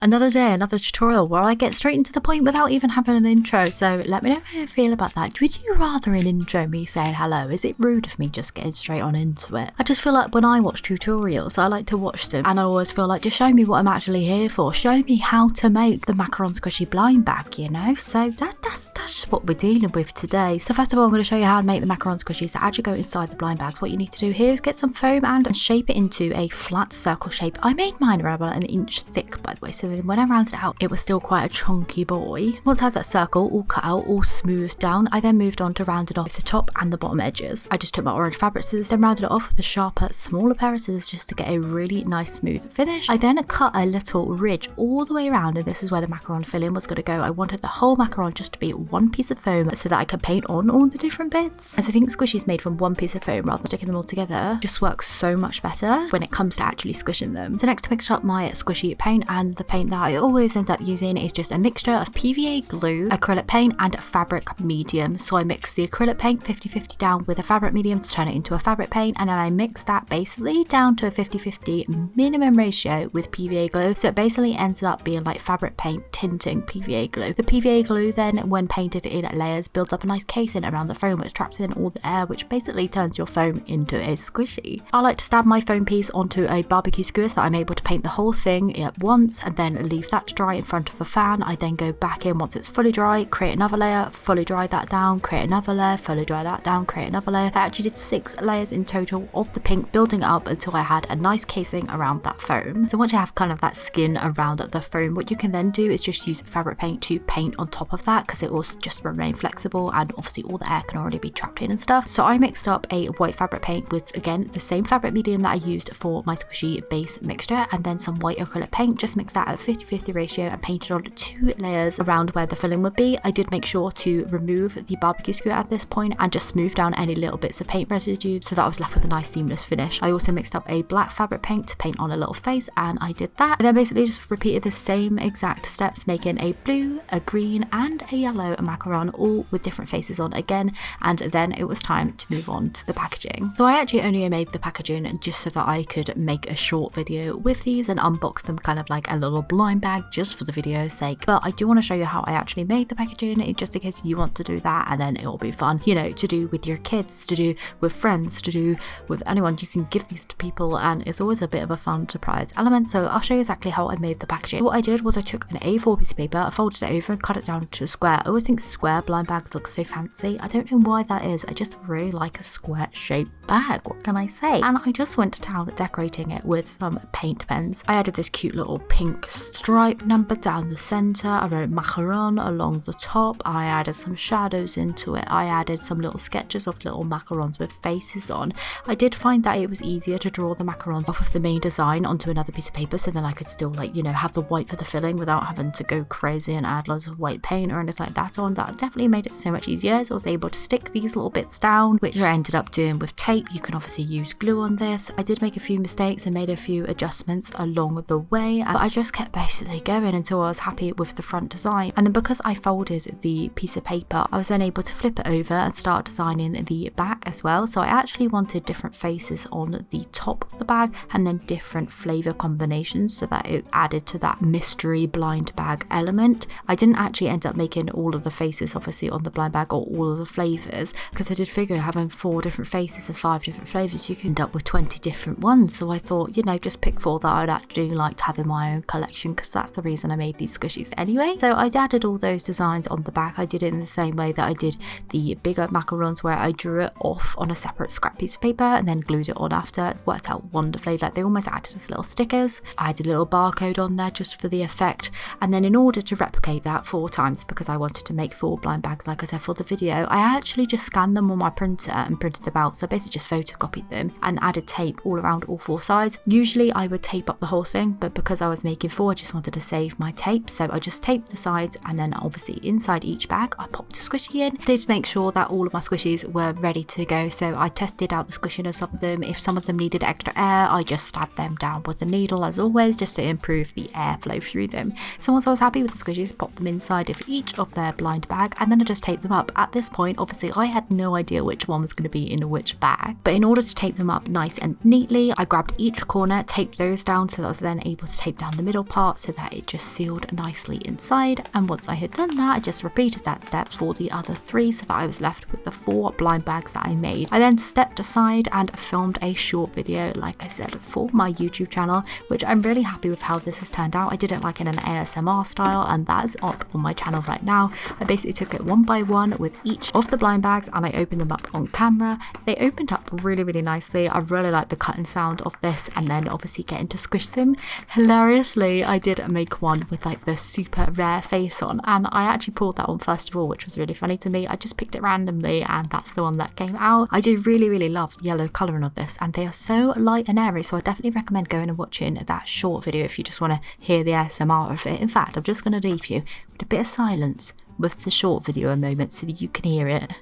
Another day, another tutorial where I get straight into the point without even having an intro, so let me know how you feel about that. Would you rather an intro me saying hello? Is it rude of me just getting straight on into it? I just feel like when I watch tutorials, I like to watch them and I always feel like just show me what I'm actually here for. Show me how to make the macaron squishy blind bag, you know? So that's what we're dealing with today. So first of all, I'm going to show you how to make the macaron squishies that actually go inside the blind bags. What you need to do here is get some foam and shape it into a flat circle shape. I made mine around about 1 inch thick, by the way, so then when I rounded it out, it was still quite a chunky boy. Once I had that circle all cut out, all smoothed down, I then moved on to rounding off the top and the bottom edges. I just took my orange fabric scissors, then rounded it off with a sharper, smaller pair of scissors just to get a really nice smooth finish. I then cut a little ridge all the way around, and this is where the macaron filling was going to go. I wanted the whole macaron just to be one piece of foam so that I could paint on all the different bits. As I think squishies made from one piece of foam rather than sticking them all together just works so much better when it comes to actually squishing them. So next, I mixed up my squishy paint, and the paint that I always end up using is just a mixture of PVA glue, acrylic paint and fabric medium. So I mixed the acrylic paint 50-50 down with a fabric medium to turn it into a fabric paint, and then I mixed that basically down to a 50-50 minimum ratio with PVA glue, so it basically ends up being like fabric paint tinting PVA glue. The PVA glue then, when painted in layers, builds up a nice casing around the foam which traps in all the air, which basically turns your foam into a squishy. I like to stab my foam piece onto a barbecue skewer so that I'm able to paint the whole thing at once and then leave that to dry in front of a fan. I then go back in once it's fully dry, create another layer, fully dry that down, create another layer, fully dry that down, create another layer. I actually did 6 layers in total of the pink, building up until I had a nice casing around that foam. So once you have kind of that skin around the foam, what you can then do is just use fabric paint to paint on top of that, because it will just remain flexible and obviously all the air can already be trapped in and stuff. So I mixed up a white fabric paint with, again, the same fabric medium that I used for my squishy base mixture, and then some white acrylic paint. Just mix that at a 50-50 ratio and painted on 2 layers around where the filling would be. I did make sure to remove the barbecue skewer at this point and just smooth down any little bits of paint residue so that I was left with a nice seamless finish. I also mixed up a black fabric paint to paint on a little face, and I did that. And then basically just repeated the same exact steps, making a blue, a green and a yellow macaron, all with different faces on again, and then it was time to move on to the packaging. So I actually only made the packaging just so that I could make a short video with these and unbox them kind of like a little blind bag just for the video's sake. But I do want to show you how I actually made the packaging, just in case you want to do that, and then it will be fun, you know, to do with your kids, to do with friends, to do with anyone. You can give these to people and it's always a bit of a fun surprise element. So I'll show you exactly how I made the packaging. What I did was I took an A4 piece of paper, I folded it over and cut it down to a square. I always think square blind bags look so fancy. I don't know why that is. I just really like a square shaped bag, what can I say? And I just went to town decorating it with some paint pens. I added this cute little pink stripe number down the center. I wrote macaron along the top. I added some shadows into it. I added some little sketches of little macarons with faces on. I did find that it was easier to draw the macarons off of the main design onto another piece of paper, so then I could still, like, you know, have the white for the filling without having to go crazy and add loads of white paint or anything like that on. That definitely made it so much easier. So I was able to stick these little bits down, which I ended up doing with tape. You can obviously use glue on this. I did make a few mistakes and made a few adjustments along the way, but I just kept basically going until I was happy with the front design. And then because I folded the piece of paper, I was then able to flip it over and start designing the back as well. So I actually wanted different faces on the top of the bag and then different flavor combinations so that it added to that mystery blind bag element. I didn't actually end up making all of the faces obviously on the blind bag or all of the flavors, because I did figure having 4 different faces and 5 different flavors, you can end up with 20 different ones. So I thought, you know, just pick 4 that I'd actually like to have in my own collection, because that's the reason I made these squishies anyway. So I added all those designs on the back. I did it in the same way that I did the bigger macarons, where I drew it off on a separate scrap piece of paper and then glued it on after. It worked out wonderfully. Like, they almost acted as little stickers. I did a little barcode on there just for the effect, and then in order to replicate that 4 times, because I wanted to make 4 blind bags like I said for the video, I actually just scanned them on my printer and printed them out. So I basically just photocopied them and added tape all around all 4 sides. Usually I would tape up the whole thing, but because I was making 4, I just wanted to save my tape, so I just taped the sides, and then obviously inside each bag I popped a squishy in. I did make sure that all of my squishies were ready to go, so I tested out the squishiness of them. If some of them needed extra air, I just stabbed them down with a needle as always, just to improve the airflow through them. So once I was happy with the squishies, I popped them inside of each of their blind blind bag, and then I just tape them up. At this point, obviously I had no idea which one was going to be in which bag, but in order to tape them up nice and neatly, I grabbed each corner, taped those down so that I was then able to tape down the middle part so that it just sealed nicely inside. And once I had done that, I just repeated that step for the other 3 so that I was left with the 4 blind bags that I made. I then stepped aside and filmed a short video, like I said, for my YouTube channel, which I'm really happy with how this has turned out. I did it like in an ASMR style, and that is up on my channel right now. I basically took it one by one with each of the blind bags and I opened them up on camera. They opened up really nicely. I really like the cutting sound of this, and then obviously getting to squish them. Hilariously, I did make one with like the super rare face on, and I actually pulled that one first of all, which was really funny to me. I just picked it randomly and that's the one that came out. I do really love the yellow colouring of this, and they are so light and airy, so I definitely recommend going and watching that short video if you just want to hear the ASMR of it. In fact, I'm just going to leave you with a bit of silence with the short video a moment so that you can hear it.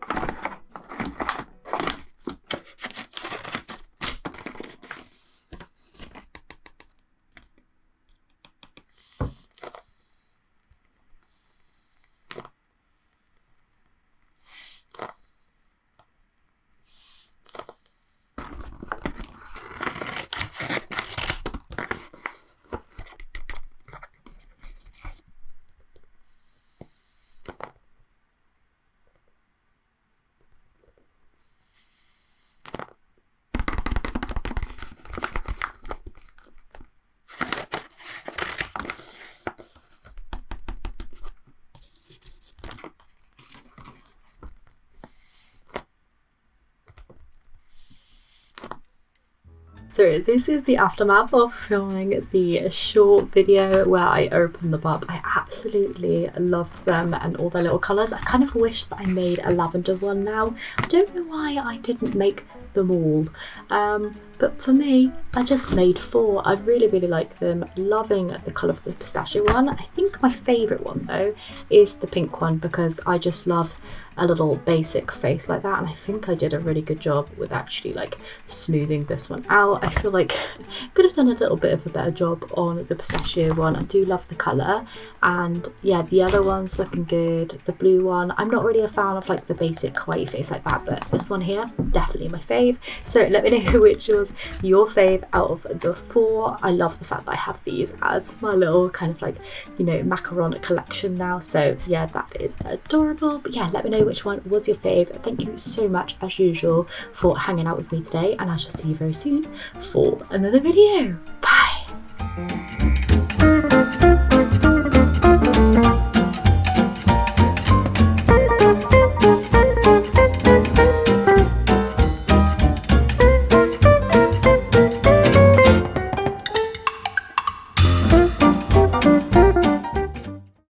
So this is the aftermath of filming the short video where I opened them up. I absolutely love them and all their little colours. I kind of wish that I made a lavender one now. I don't know why I didn't make them all. But for me, I just made 4. I really like them. Loving the colour of the pistachio one. I think my favourite one though is the pink one, because I just love a little basic face like that, and I think I did a really good job with actually like smoothing this one out. I feel like I could have done a little bit of a better job on the pistachio one. I do love the colour, and yeah, the other one's looking good. The blue one, I'm not really a fan of like the basic kawaii face like that, but this one here, definitely my fave. So let me know which was your fave out of the 4. I love the fact that I have these as my little kind of like, you know, macaron collection now. So yeah, that is adorable. But yeah, let me know which one was your fave. Thank you so much as usual for hanging out with me today, and I shall see you very soon for another video. Bye.